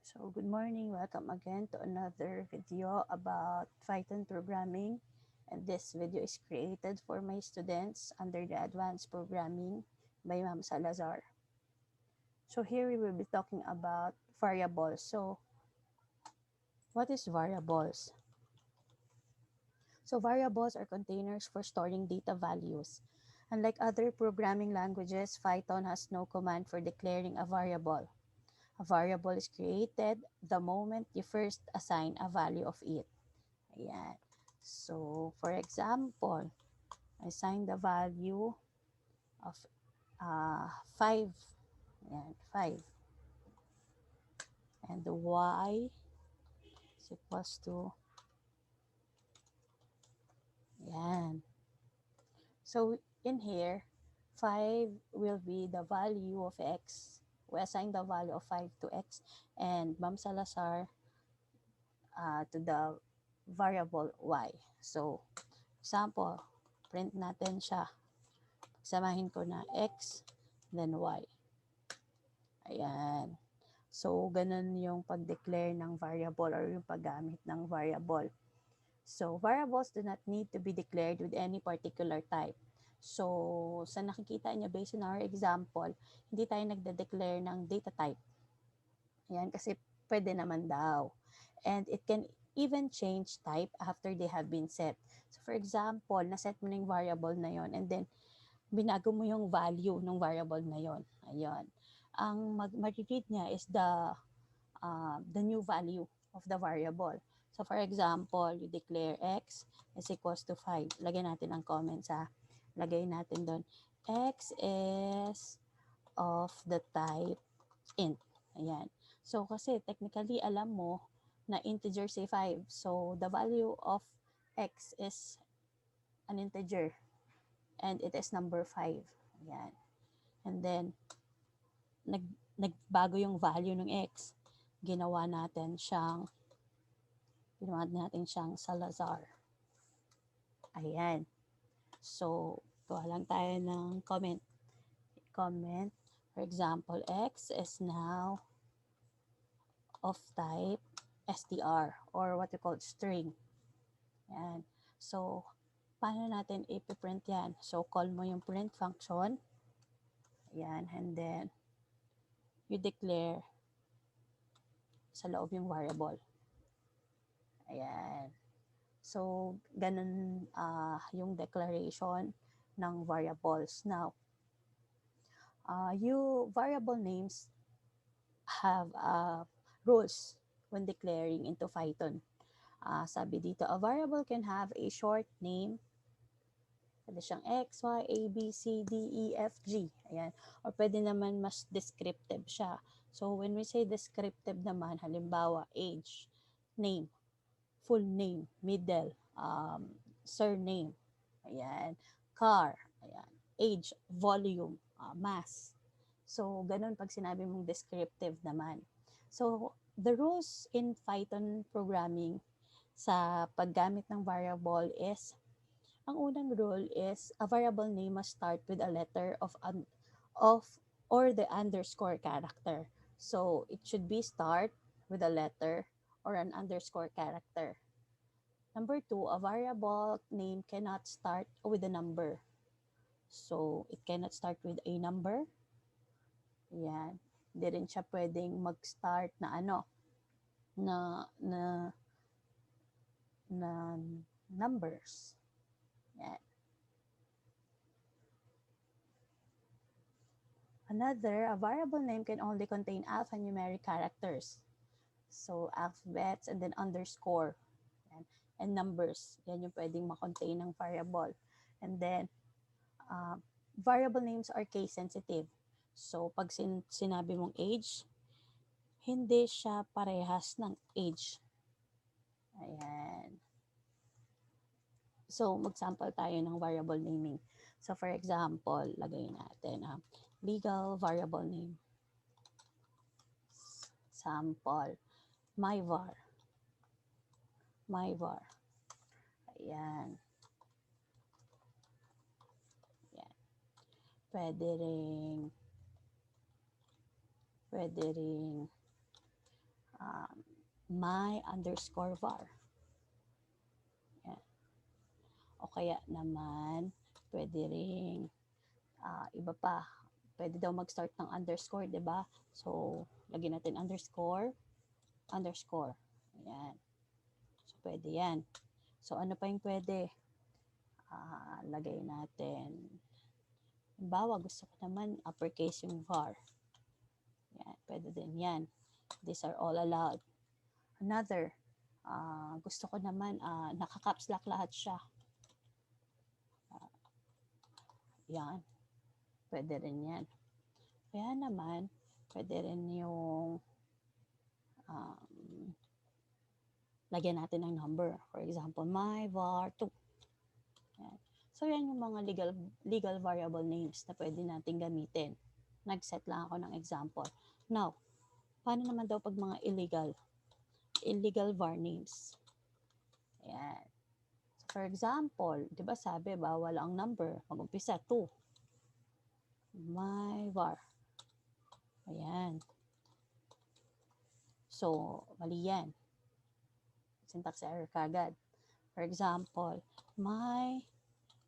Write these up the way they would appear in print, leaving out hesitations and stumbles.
So good morning, welcome again to another video about Python programming. And this video is created for my students under the Advanced Programming by Ma'am Salazar. So here we will be talking about variables. So what is variables? So variables are containers for storing data values. Unlike other programming languages, Python has no command for declaring a variable. A variable is created the moment you first assign a value of it. Ayan. So, for example, assign the value of 5. Ayan, 5. And the y is equals to, ayan. So, in here, 5 will be the value of x. We assign the value of 5 to x, and Ma'am Salazar to the variable y. So, example, print natin siya. Samahin ko na x, then y. Ayan. So, ganun yung pag-declare ng variable or yung paggamit ng variable. So, variables do not need to be declared with any particular type. So, sa nakikita niyo, based on our example, hindi tayo nagde-declare ng data type. Ayan, kasi pwede naman daw. And it can even change type after they have been set. So, for example, naset mo na yung variable na yon, and then binago mo yung value ng variable na yon. Ayun. Ang mag-read niya is the new value of the variable. So for example, you declare x is equals to 5. Lagay natin ang comments ha. Lagay natin doon. X is of the type int. Ayan. So kasi technically alam mo na integer say 5. So the value of x is an integer and it is number 5. Ayan. And then nagbago yung value ng x. Ginawa natin siyang Salazar. Ayan. So, gawa lang tayo ng comment. Comment, for example, x is now of type str or what we call string. Ayan. So, paano natin ipiprint yan? So, call mo yung print function. Ayan. And then, you declare sa loob yung variable. Ayan. So, ganun yung declaration ng variables. Now, you variable names have rules when declaring into Python. Sabi dito, a variable can have a short name. Pwede siyang X, Y, A, B, C, D, E, F, G. Ayan. Or pwede naman mas descriptive siya. So, when we say descriptive naman, halimbawa, age, name, full name, middle, surname, ayan, car, ayan, age, volume, mass. So, ganun pag sinabi mong descriptive naman. So, the rules in Python programming sa paggamit ng variable is, ang unang rule is, a variable name must start with a letter of or the underscore character. So, it should be start with a letter or an underscore character. Number 2, a variable name cannot start with a number. So, it cannot start with a number. Yan. Hindi rin siya pwedeng mag-start na na numbers. Yan. Another, a variable name can only contain alphanumeric characters. So, alphabets and then underscore. Yan. And numbers. Yan yung pwedeng makontain ng variable. And then, variable names are case sensitive. So, pag sinabi mong age, hindi siya parehas ng age. Ayan. So, mag-sample tayo ng variable naming. So, for example, lagay natin legal variable name. Sample. myvar. myvar. Ayan. Ayan. Pwede ring my underscore var. Yan. O kaya naman, pwede ring iba pa. Pwede daw mag-start ng underscore, di ba? So, lagyan natin underscore, underscore. Ayan. So, pwede yan. So, ano pa yung pwede? Lagay natin. Halimbawa, gusto ko naman uppercase yung var. Yan, pwede din yan. These are all allowed. Another, gusto ko naman naka-caps lock lahat siya. Yan. Pwede rin yan. Kaya naman, pwede rin yung lagyan natin ng number. For example, my var 2. Yan. So, yan yung mga legal variable names na pwede natin gamitin. Nag-set lang ako ng example. Now, paano naman daw pag mga illegal var names? Ayan. So, for example, di ba sabi, bawal ang number. Mag-umpisa, 2. My var. Ayan. So, mali yan. Syntax error kagad. For example, my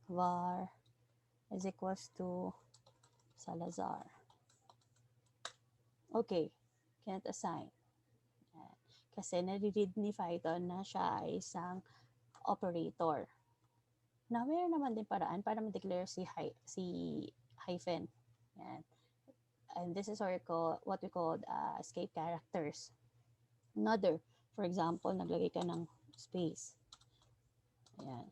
var is equals to Salazar. Okay, can't assign. Ayan. Kasi nare-read ni Python na siya ay isang operator. Now, mayroon naman din paraan para ma-declare si hyphen. Ayan. And this is what we call escape characters. Another, for example, naglagay ka ng space. Ayan.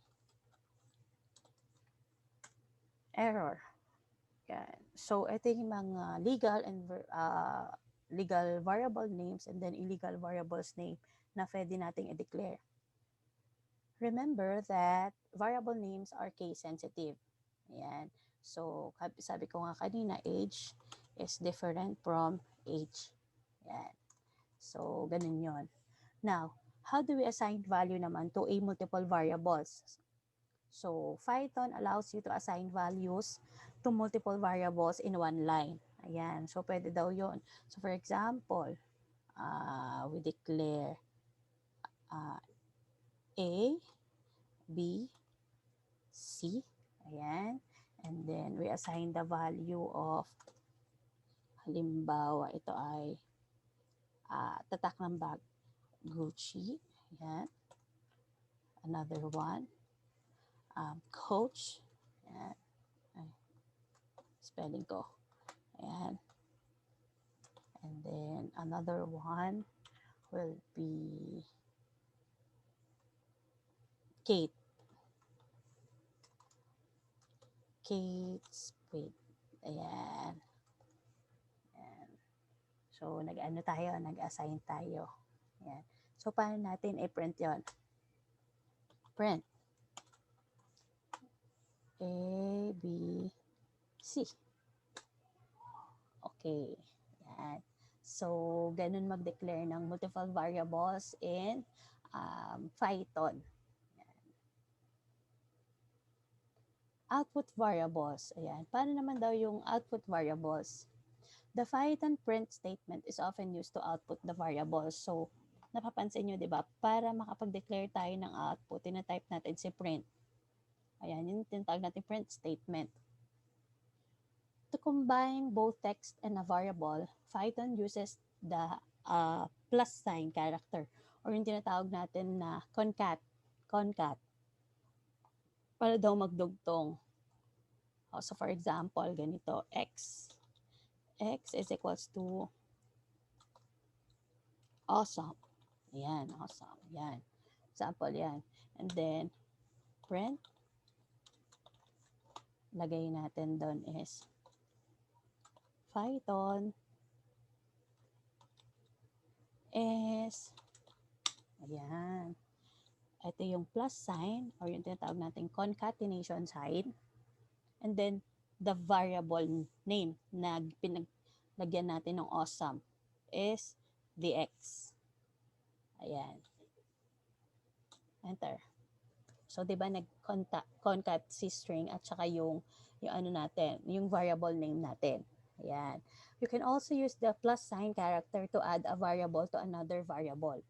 Error. Ayan. So, ito yung mga legal variable names and then illegal variables name na pwede nating i-declare. Remember that variable names are case sensitive. Ayan. So, sabi ko nga kanina, age is different from age. Ayan. So, ganun yon. Now, how do we assign value naman to a multiple variables? So, Python allows you to assign values to multiple variables in one line. Ayan. So, pwede daw yon. So, for example, we declare A, B, C. Ayan. And then, we assign the value of, halimbawa, ito ay tatak ng bag, Gucci. Ayan. Another one, coach. Ayan. Ay, spelling ko. Ayan. And then, another one will be Kate. Kate Spade. Ayan. Ayan. So, nag-assign tayo. Ayan. So, paano natin i-print yon? Print. A, B, C. Okay. Ayan. So, ganun mag-declare ng multiple variables in Python. Ayan. Output variables. Ayan. Paano naman daw yung output variables? The Python print statement is often used to output the variables. So, napapansin nyo, di ba? Para makapag-declare tayo ng output, tina-type natin si print. Ayan, yun tinatawag natin print statement. To combine both text and a variable, Python uses the plus sign character or yung tinatawag natin na concat para daw magdugtong. So, for example, ganito, x is equals to awesome. Ayan, awesome. Ayan. Example yan. And then, print. Lagay natin doon is Python is, ayan. Ito yung plus sign or yung tinatawag natin concatenation sign. And then, the variable name na pinaglagyan natin ng awesome is the x. Ayan. Enter. So, di ba nag-concat si string at saka yung ano natin, yung variable name natin. Ayan. You can also use the plus sign character to add a variable to another variable.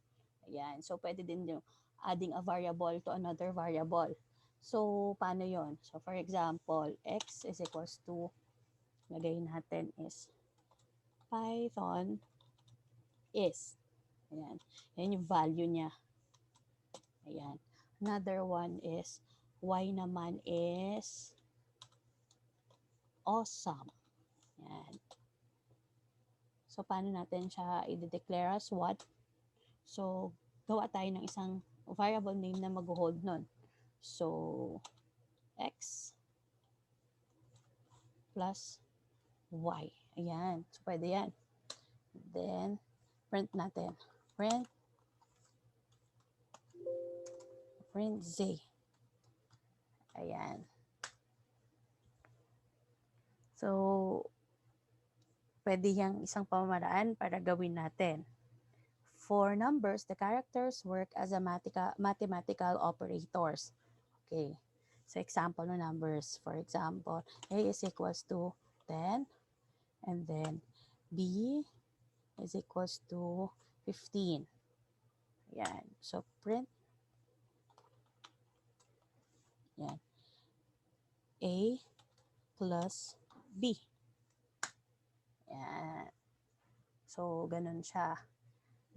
Ayan. So, pwede din yung adding a variable to another variable. So, paano yon? So, for example, x is equals to, lagay natin is Python is. Ayan. Yan yung value niya. Ayan. Another one is y naman is awesome. Ayan. So, paano natin siya i-declare as what? So, gawa tayo ng isang variable name na mag-hold nun. So, x plus y. Ayan. So, pwede yan. Then, print natin. Print z. Ayan. So, pwede yung isang pamamaraan para gawin natin. For numbers, the characters work as a mathematical operators. Okay. So, example ng numbers. For example, A is equals to 10. And then, B is equals to 15. Ayan. So, print. Ayan. A plus B. Ayan. So, ganun siya.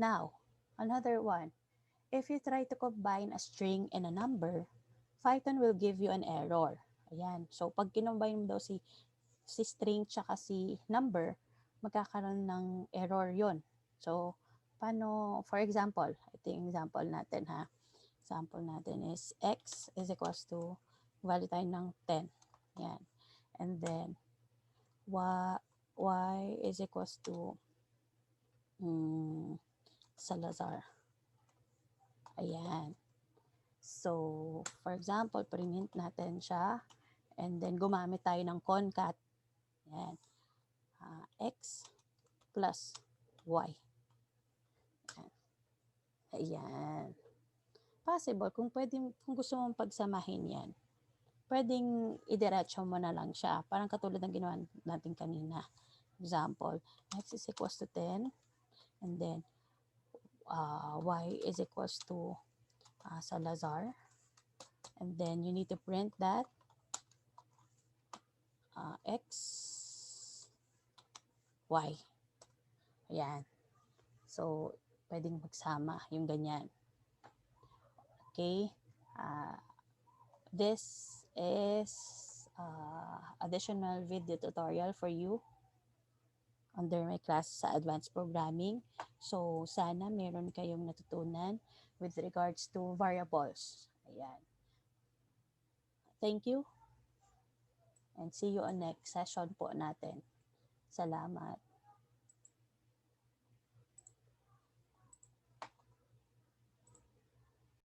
Now, another one. If you try to combine a string and a number, Python will give you an error. Ayan. So, pag kinombine mo daw si string tsaka si number, magkakaroon ng error yon. So, paano, for example, ito yung example natin ha. Example natin is x is equals to, value tayo ng 10. Ayan. And then, y is equals to Salazar. Ayan. So, for example, print natin siya. And then, gumamit tayo ng concat. Ayan. X plus y. Ayan. Ayan. Possible, kung gusto mong pagsamahin yan, pwedeng idiretso mo na lang siya. Parang katulad ng ginawa natin kanina. Example, x is equals to 10. And then, y is equals to Salazar. And then, you need to print that x, y. Ayan. So, pwedeng magsama yung ganyan. Okay? This is additional video tutorial for you under my class sa advanced programming. So, sana meron kayong natutunan with regards to variables. Ayan. Thank you. And see you on next session po natin. Salamat.